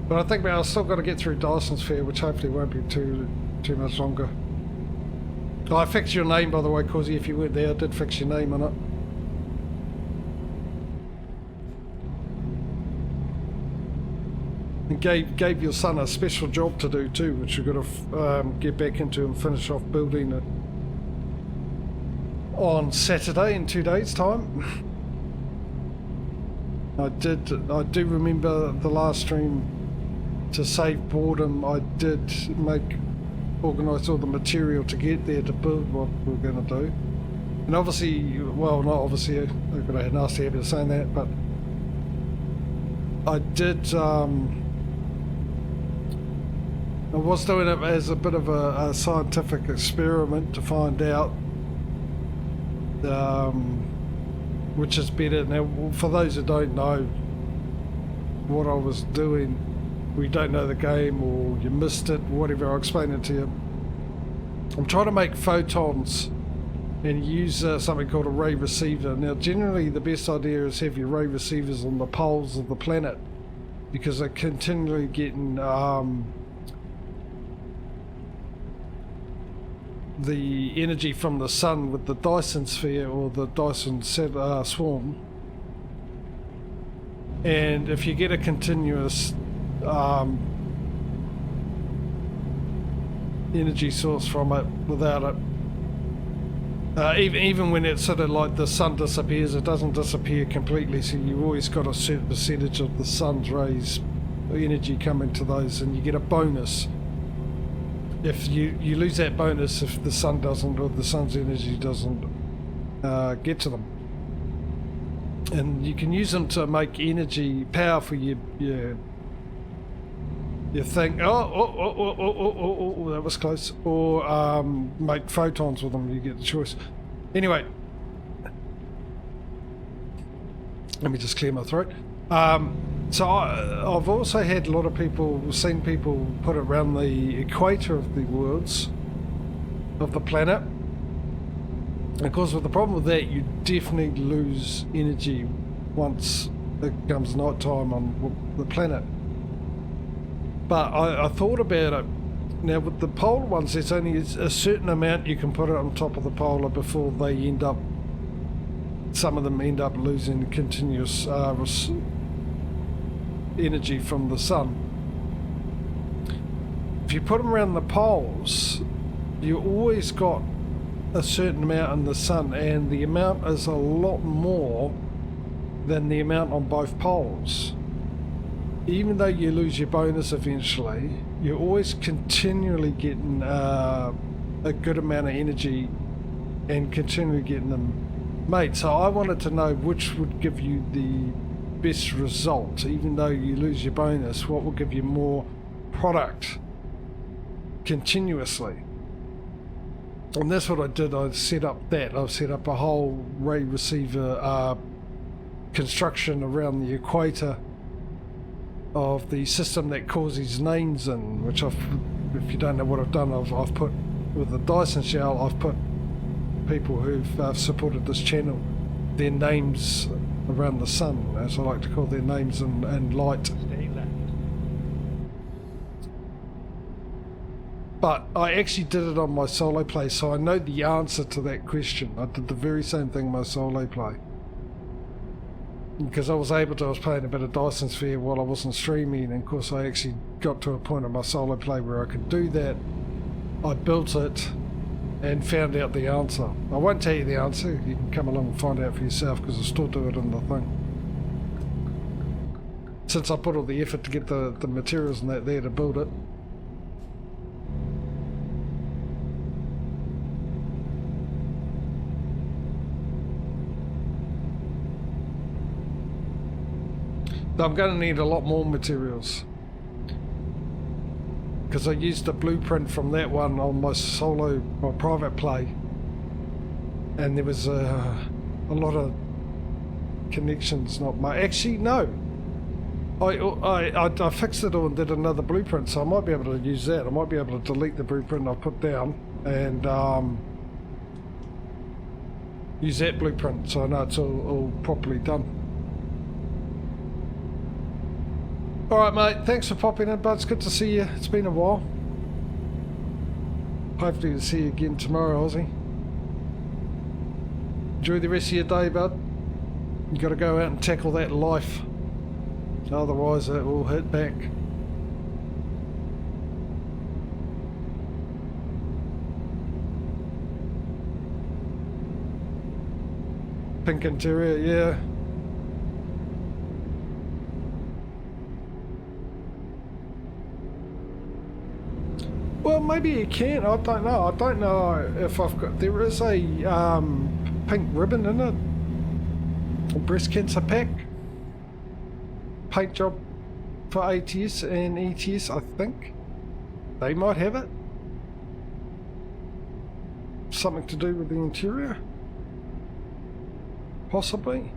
But I think I've still got to get through Dyson's Fair, which hopefully won't be too much longer. Oh, I fixed your name, by the way, Causey, if you weren't there. I did fix your name on it. And gave your son a special job to do too, which you've got to get back into and finish off building it on Saturday in 2 days' time. I do remember the last stream, to save boredom, I did organise all the material to get there to build what we're going to do. And obviously, well, not obviously, I've got a nasty habit of saying that, but I did, I was doing it as a bit of a scientific experiment to find out which is better. Now, for those who don't know what I was doing, or you don't know the game, or you missed it, whatever, I'll explain it to you. I'm trying to make photons and use something called a ray receiver. Now, generally the best idea is have your ray receivers on the poles of the planet, because they're continually getting the energy from the sun with the Dyson sphere or the Dyson swarm. And if you get a continuous energy source from it without it, even when it's sort of like the sun disappears, it doesn't disappear completely, so you've always got a certain percentage of the sun's rays energy coming to those, and you get a bonus if you lose that bonus if the sun doesn't, or the sun's energy doesn't get to them. And you can use them to make energy power for your thing. Oh, that was close. Or make photons with them. You get the choice. Anyway, let me just clear my throat. So I've also had a lot of seen people put it around the equator of the worlds of the planet. And of course, with the problem with that, you definitely lose energy once it becomes night time on the planet. But I thought about it. Now, with the polar ones, there's only a certain amount you can put it on top of the polar before they end up, some of them end up losing continuous energy from the sun. If you put them around the poles, you always got a certain amount in the sun, and the amount is a lot more than the amount on both poles. Even though you lose your bonus eventually, you're always continually getting a good amount of energy and continually getting them made. So I wanted to know which would give you the best result. Even though you lose your bonus, what will give you more product continuously? And that's what I did. I set up a whole ray receiver construction around the equator of the system that causes names in, which if you don't know what I've done, I've put, with the Dyson shell, I've put people who've supported this channel, their names around the sun, as I like to call their names, and light. But I actually did it on my solo play, so I know the answer to that question. I did the very same thing in my solo play. Because I was playing a bit of Dyson Sphere while I wasn't streaming, and of course I actually got to a point in my solo play where I could do that. I built it and found out the answer. I won't tell you the answer, you can come along and find out for yourself, because I still do it in the thing. Since I put all the effort to get the materials and that there to build it. I'm going to need a lot more materials, because I used a blueprint from that one on my private play, and there was a lot of connections. Not much. Actually, no. I fixed it all and did another blueprint, so I might be able to use that. I might be able to delete the blueprint I put down and use that blueprint, so I know it's all properly done. Alright mate, thanks for popping in, bud. It's good to see you. It's been a while. Hopefully we'll see you again tomorrow, Aussie. Enjoy the rest of your day, bud. You got to go out and tackle that life. Otherwise it will hit back. Pink interior, yeah. Well, maybe you can. I don't know. I don't know if I've got. There is a pink ribbon in it. A breast cancer pack. Paint job for ATS and ETS, I think. They might have it. Something to do with the interior. Possibly.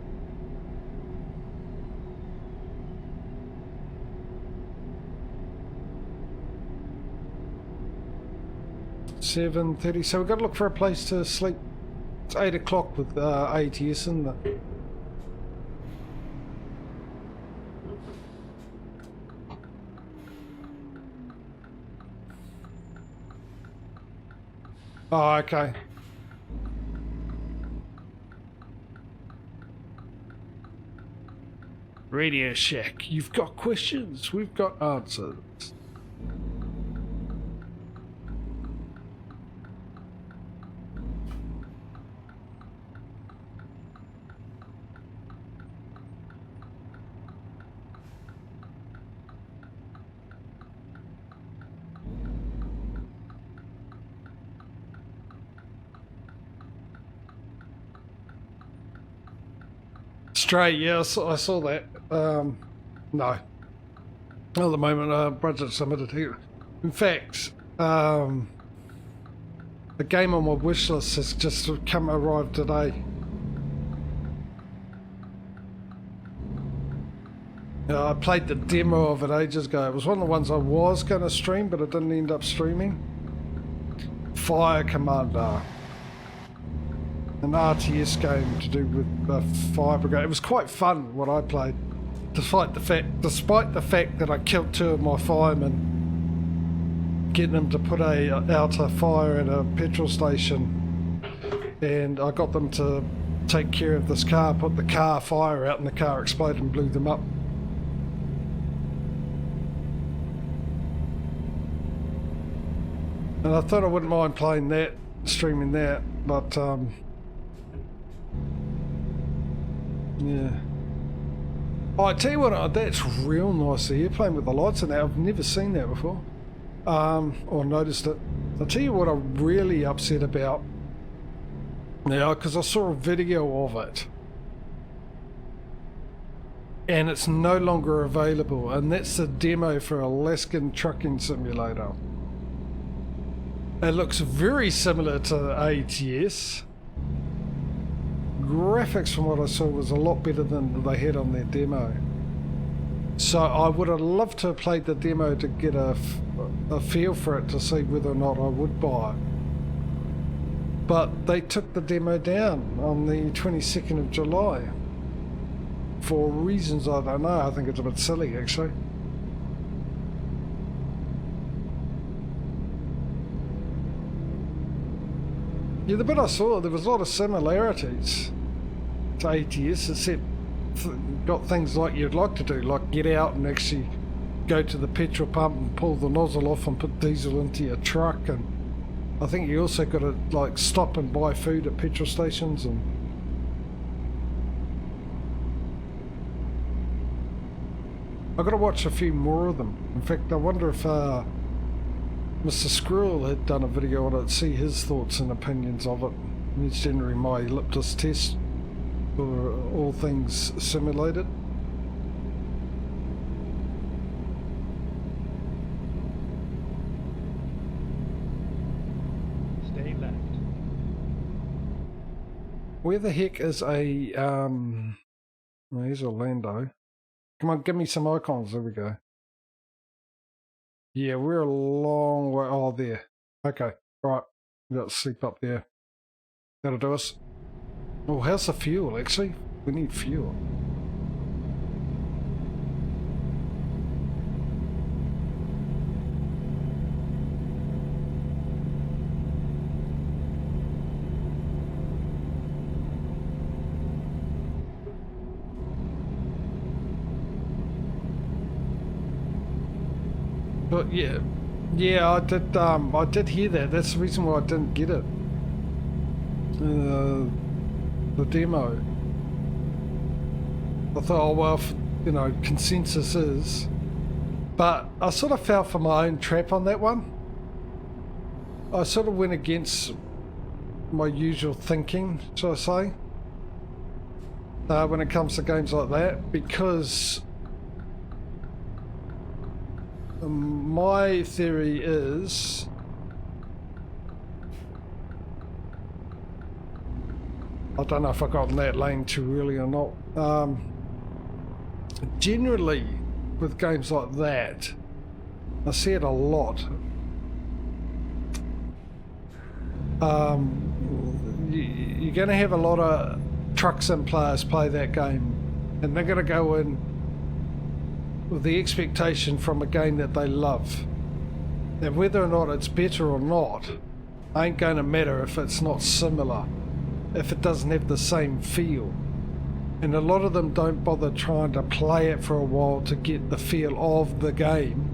$7:30, so we've got to look for a place to sleep. It's 8 o'clock with ATS in the... Oh, okay. Radio Shack, you've got questions, we've got answers. Straight, yeah, I saw that. No. At the moment, budget's limited here. In fact, a game on my wish list has just arrived today. I played the demo of it ages ago. It was one of the ones I was going to stream, but I didn't end up streaming. Fire Commander. An RTS game to do with the fire brigade. It was quite fun what I played, despite the fact that I killed 2 of my firemen, getting them to put out a fire at a petrol station, and I got them to take care of this car, put the car fire out, and the car exploded and blew them up. And I thought I wouldn't mind playing that, streaming that, but yeah. Oh, I tell you what, that's real nice here, playing with the lights in there. I've never seen that before, or noticed it. I'll tell you what I'm really upset about now, because I saw a video of it, and it's no longer available, and that's the demo for Alaskan Trucking Simulator. It looks very similar to ATS. Graphics from what I saw was a lot better than they had on their demo. So I would have loved to have played the demo to get a feel for it, to see whether or not I would buy it. But they took the demo down on the 22nd of July. For reasons I don't know. I think it's a bit silly actually. Yeah, the bit I saw, there was a lot of similarities to ATS, except got things like you'd like to do, like get out and actually go to the petrol pump and pull the nozzle off and put diesel into your truck, and I think you also got to like stop and buy food at petrol stations. And I've got to watch a few more of them. In fact, I wonder if Mr. Squirrel had done a video on it, see his thoughts and opinions of it. It's generally my litmus test for all things simulated. Stay left. Where the heck is a well, here's Orlando. Come on, give me some icons. There we go. Yeah, we're a long way. Oh, there. Okay, right. We've got to sleep up there. That'll do us. Oh, how's the fuel, actually? We need fuel. But yeah, I did hear that. That's the reason why I didn't get it. The demo. I thought, oh well, you know, consensus is. But I sort of fell for my own trap on that one. I sort of went against my usual thinking, shall I say, when it comes to games like that, because my theory is I don't know if I got in that lane too early or not. Generally, with games like that, I see it a lot. You're going to have a lot of trucks and players play that game, and they're going to go in with the expectation from a game that they love. And whether or not it's better or not ain't going to matter if it's not similar, if it doesn't have the same feel. And a lot of them don't bother trying to play it for a while to get the feel of the game,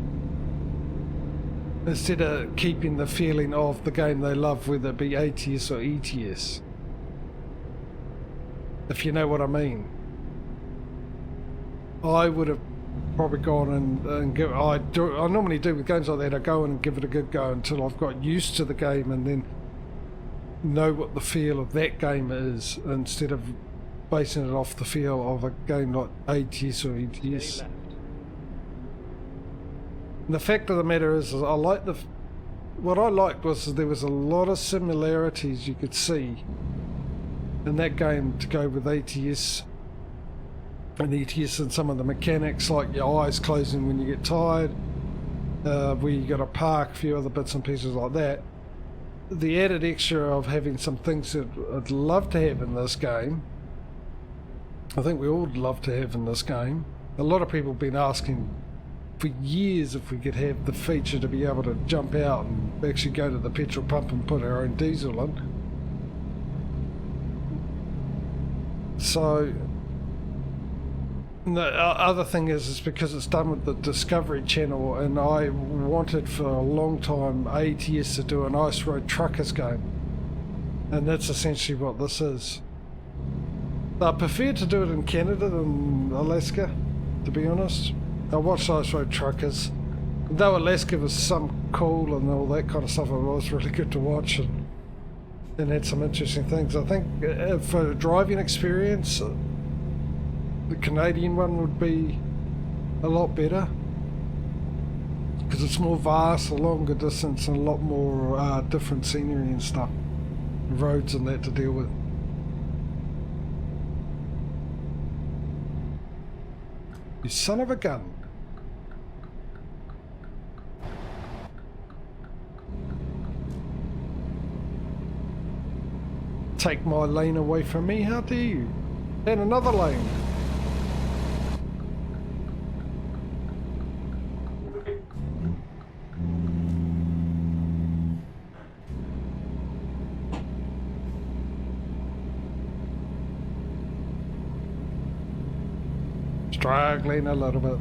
instead of keeping the feeling of the game they love, whether it be ATS or ETS. If you know what I mean. I would have probably gone and give, I normally do with games like that, I go in and give it a good go until I've got used to the game and then know what the feel of that game is, instead of basing it off the feel of a game like ATS or ETS. And the fact of the matter is I like what I liked was there was a lot of similarities you could see in that game to go with ATS and ETS, and some of the mechanics like your eyes closing when you get tired, where you got to park, a few other bits and pieces like that. The added extra of having some things that I'd love to have in this game, I think we all would love to have in this game. A lot of people have been asking for years if we could have the feature to be able to jump out and actually go to the petrol pump and put our own diesel in. So the other thing is because it's done with the Discovery Channel, and I wanted for a long time ATS to do an Ice Road Truckers game, and that's essentially what this is. I prefer to do it in Canada than Alaska, to be honest. I watched Ice Road Truckers. Though Alaska was some cool and all that kind of stuff, it was really good to watch and had some interesting things. I think for driving experience, the Canadian one would be a lot better, because it's more vast, a longer distance, and a lot more different scenery and stuff, roads and that to deal with. You son of a gun. Take my lane away from me, how dare you? And another lane. Struggling a little bit.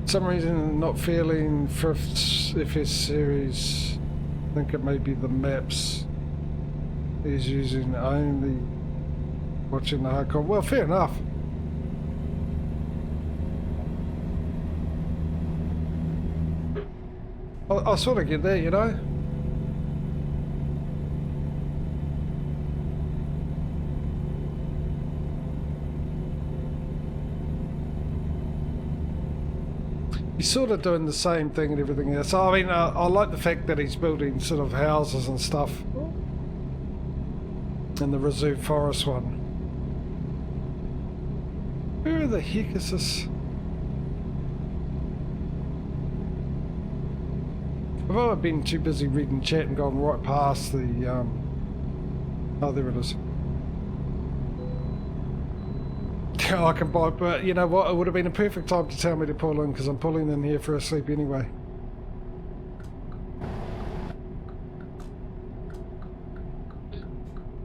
For some reason not feeling 5th FS series. I think it may be the maps is using only watching the hardcore. Well, fair enough. I sort of get that, you know. He's sort of doing the same thing and everything else. I mean, I like the fact that he's building sort of houses and stuff in the reserve forest one. Where the heck is this? I've been too busy reading chat and gone right past the, oh, there it is. Yeah, I can buy, but you know what, it would have been a perfect time to tell me to pull in, because I'm pulling in here for a sleep anyway.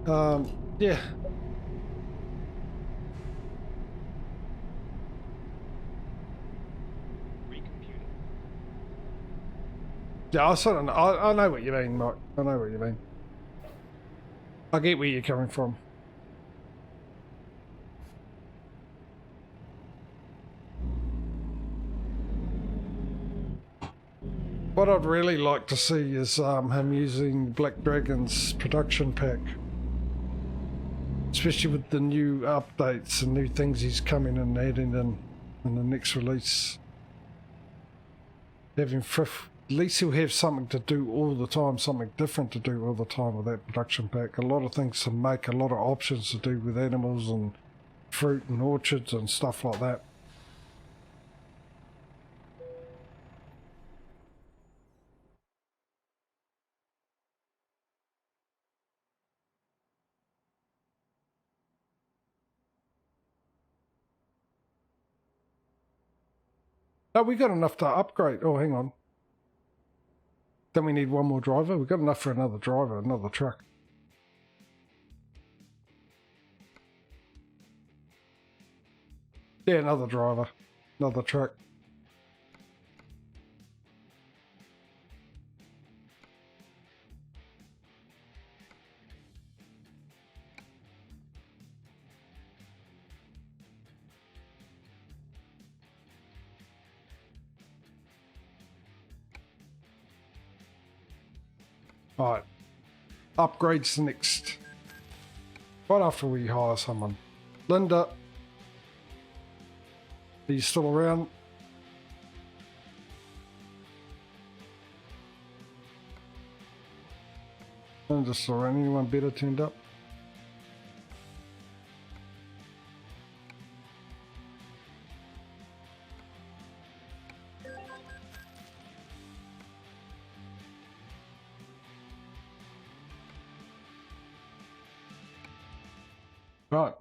Yeah. Yeah, I sort of, I know what you mean, Mike. I know what you mean. I get where you're coming from. What I'd really like to see is him using Black Dragon's production pack. Especially with the new updates and new things he's coming and adding in the next release. At least he'll have something to do all the time, something different to do all the time with that production pack. A lot of things to make, a lot of options to do with animals and fruit and orchards and stuff like that. No, we got enough to upgrade. Oh, hang on. Then we need one more driver. We've got enough for another driver, another truck. Yeah, another driver, another truck. Alright, upgrades next. Right after we hire someone. Linda, are you still around? Linda's still around. Anyone better turned up? Right.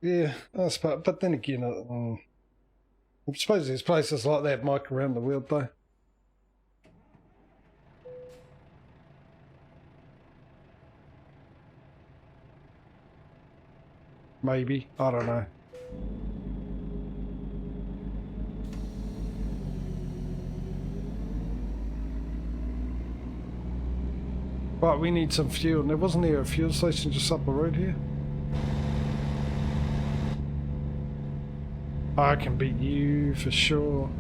Yeah, I suppose, but then again, I suppose there's places like that, Mike, around the world, though. Maybe, I don't know. Right, we need some fuel. There wasn't there a fuel station just up the road here? I can beat you for sure.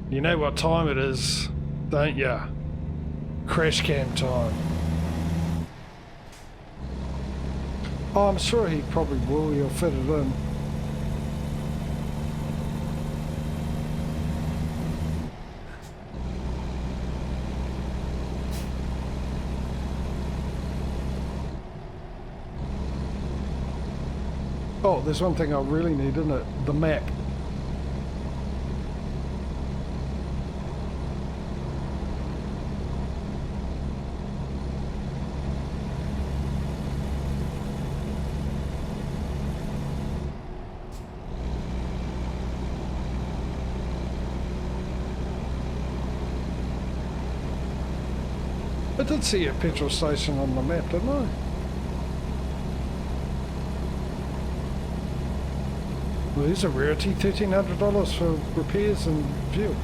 You know what time it is, don't ya? Crash cam time. Oh, I'm sure he probably will. He'll fit it in. Oh, there's one thing I really need, isn't it? The map. I did see a petrol station on the map, didn't I? Well, there's a rarity, $1,300 for repairs and fuel.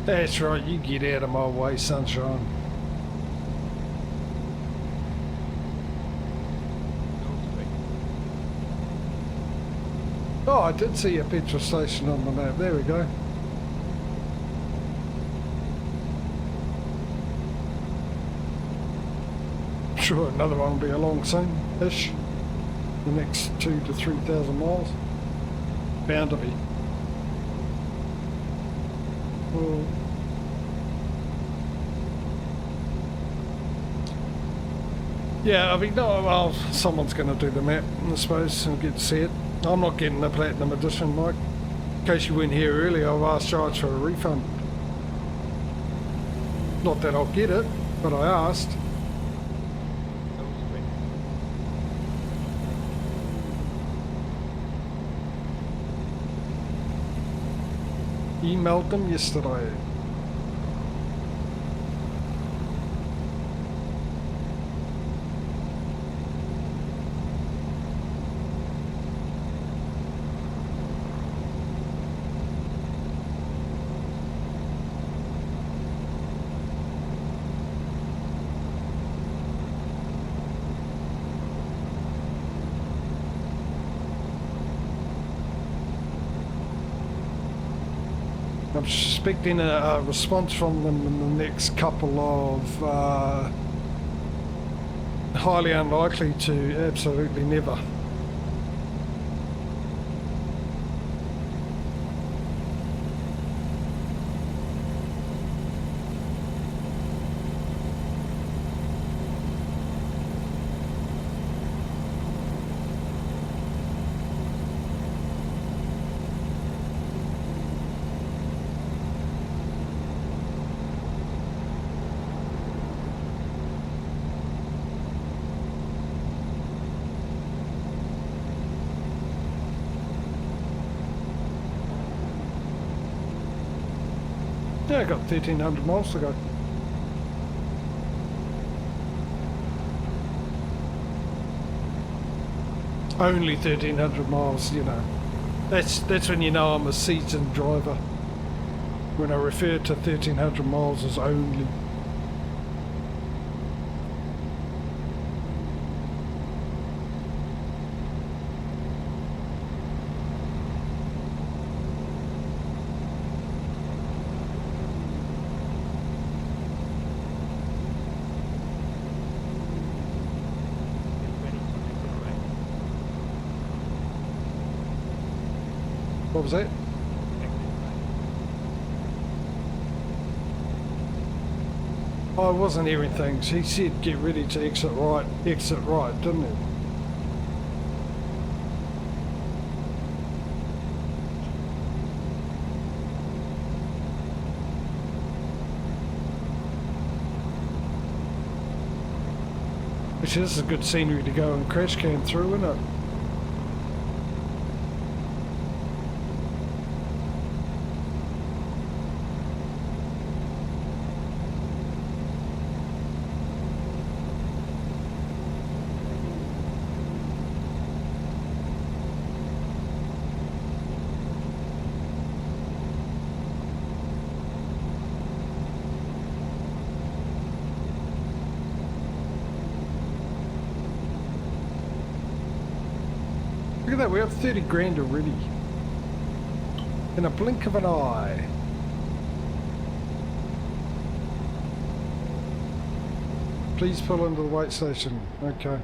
That's right, you get out of my way, sunshine. Oh, I did see a petrol station on the map. There we go. Sure, another one will be along soon-ish. The next 2,000 to 3,000 miles. Bound to be. Well, yeah, I mean, no, well, someone's going to do the map, I suppose, and get to see it. I'm not getting the Platinum Edition, Mike. In case you weren't here earlier, I've asked Charge for a refund. Not that I'll get it, but I asked. Emailed them yesterday. I'm expecting a response from them in the next couple of highly unlikely to absolutely never. Yeah, I got 1,300 miles to go. Only 1,300 miles, you know. That's when you know I'm a seasoned driver. When I refer to 1,300 miles as only. What was that? I wasn't hearing things. He said get ready to exit right, didn't he? Which is a good scenery to go and crash cam through, isn't it? Look at that, we're up 30 grand already. In a blink of an eye. Please pull into the wait station. Okay.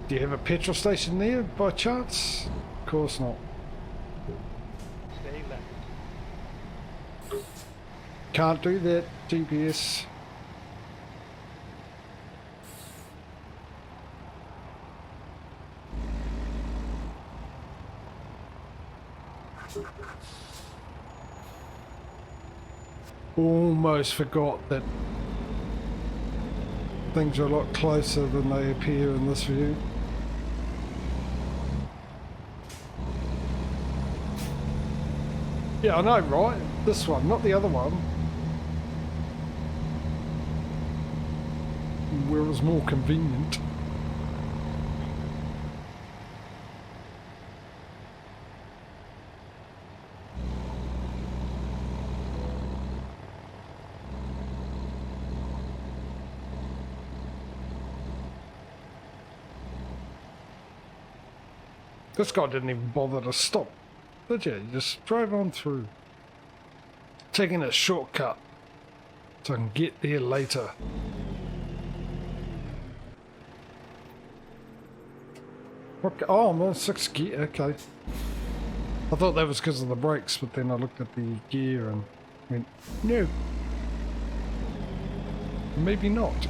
Do you have a petrol station there by chance? Of course not. Stay left. Can't do that, GPS. Almost forgot that things are a lot closer than they appear in this view. Yeah, I know, right? This one, not the other one. Where it was more convenient. This guy didn't even bother to stop, did you? He just drove on through. Taking a shortcut so I can get there later. Okay. Oh, I'm on 6 gear, okay. I thought that was because of the brakes, but then I looked at the gear and went, no. Maybe not.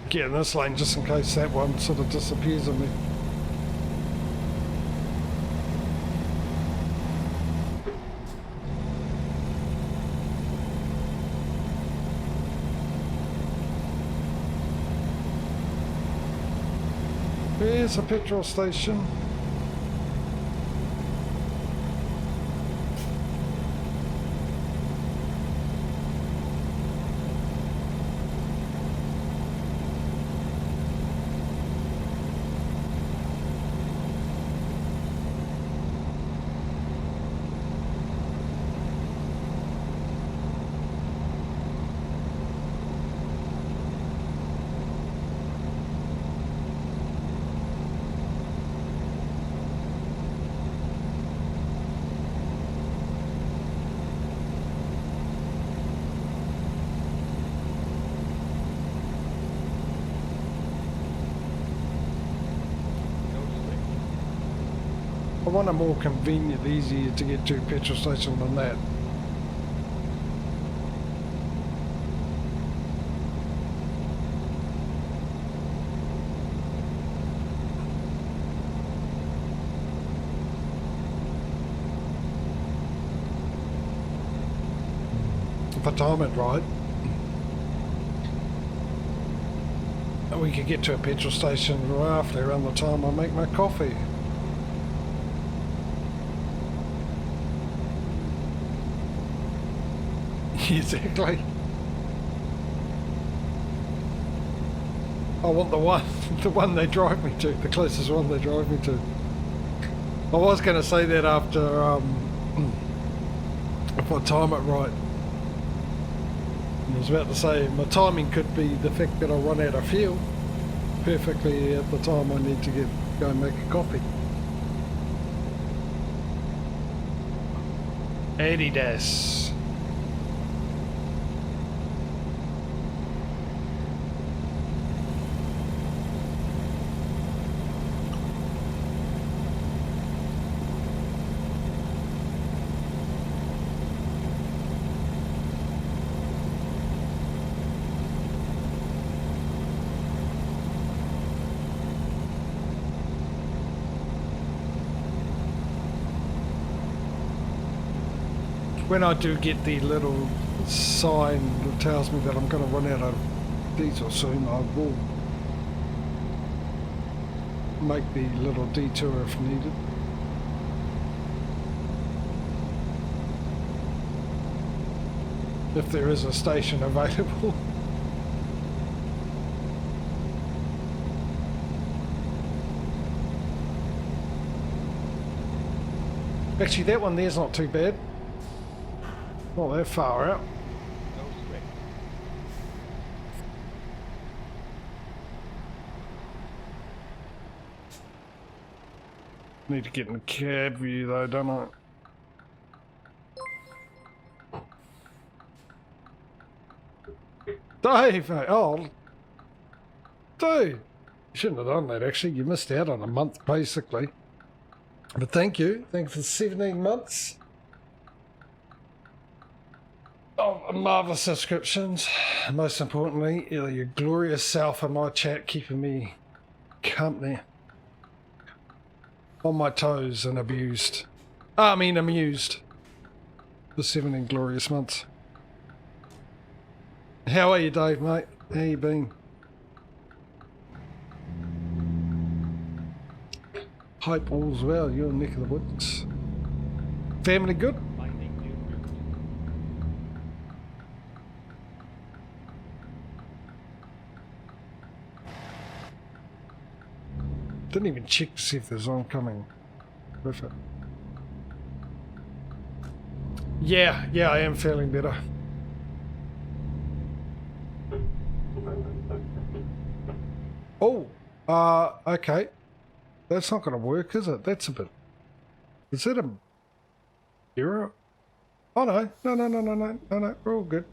Get in this lane just in case that one sort of disappears on me. There's a petrol station. I want a more convenient, easier to get to petrol station than that. If I time it right, we could get to a petrol station roughly around the time I make my coffee. Exactly. I want the one they drive me to, the closest one they drive me to. I was going to say that after, if I time it right. I was about to say my timing could be the fact that I run out of fuel perfectly at the time I need to go and make a coffee. Adidas. When I do get the little sign that tells me that I'm going to run out of diesel soon, I will make the little detour if needed. If there is a station available. Actually, that one there's not too bad. Not that far out. Need to get in the cab view though, don't I? Dave! Oh! Dave! You shouldn't have done that actually. You missed out on a month basically. But thank you. Thanks for 17 months. Of marvellous subscriptions. Most importantly, your glorious self in my chat keeping me company. On my toes and abused. Amused. For 17 glorious months. How are you, Dave, mate? How you been? Hope all's well. You're in the neck of the woods. Family good? Didn't even check to see if there's oncoming with it. Yeah, I am feeling better. Okay. That's not going to work, is it? That's a bit... Is that a error? Oh, no. No. We're all good.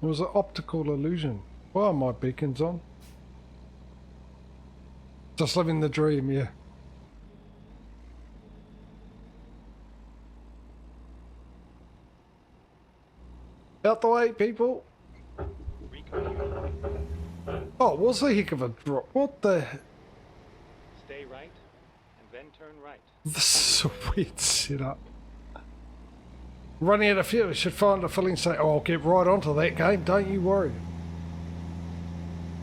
It was an optical illusion. Why are my beacons on? Just living the dream, yeah. Out the way, people. Oh, what's the heck of a drop? What the... Stay right, and then turn right. This is a weird setup. Running out of fuel, should find a filling station. Oh, I'll get right onto that game, don't you worry.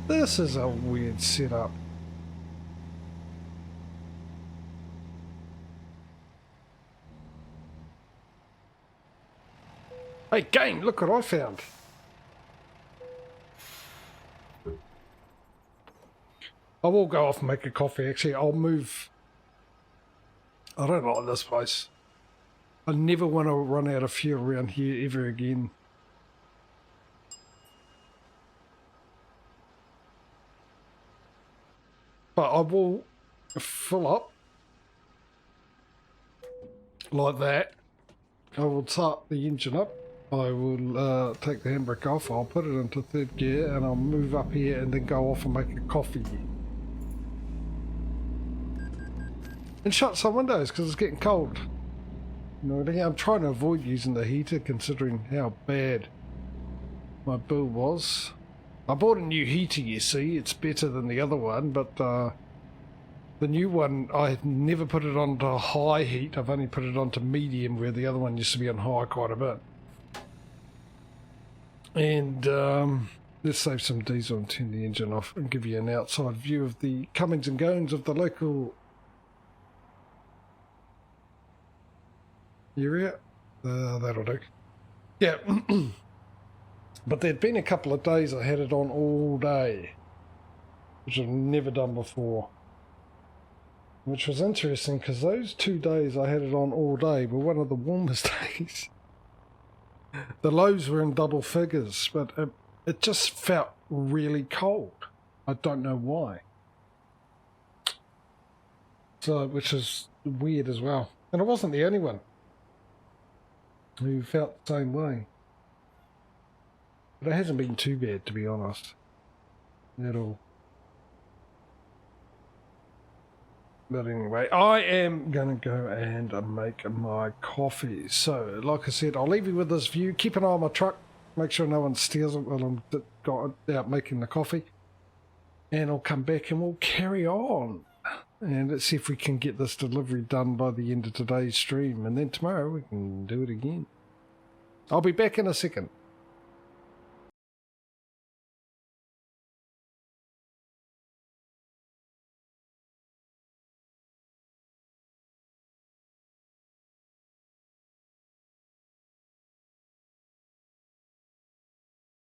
This is a weird setup. Hey, game, look what I found. I will go off and make a coffee. Actually, I'll move. I don't like this place. I never want to run out of fuel around here ever again. But I will fill up like that. I will start the engine up. I will take the handbrake off. I'll put it into third gear and I'll move up here and then go off and make a coffee. And shut some windows because it's getting cold. You know, I'm trying to avoid using the heater considering how bad my bill was. I bought a new heater, you see. It's better than the other one, but the new one, I never put it on to high heat. I've only put it on to medium, where the other one used to be on high quite a bit. And let's save some diesel and turn the engine off and give you an outside view of the comings and goings of the local area. That'll do. Yeah. But there'd been a couple of days I had it on all day, which I've never done before. Which was interesting because those 2 days I had it on all day were one of the warmest days. The lows were in double figures, but it just felt really cold. I don't know why. So, which is weird as well. And I wasn't the only one who felt the same way. But it hasn't been too bad, to be honest, at all. But anyway, I am going to go and make my coffee. So, like I said, I'll leave you with this view. Keep an eye on my truck. Make sure no one steals it while I'm out making the coffee. And I'll come back and we'll carry on. And let's see if we can get this delivery done by the end of today's stream. And then tomorrow we can do it again. I'll be back in a second.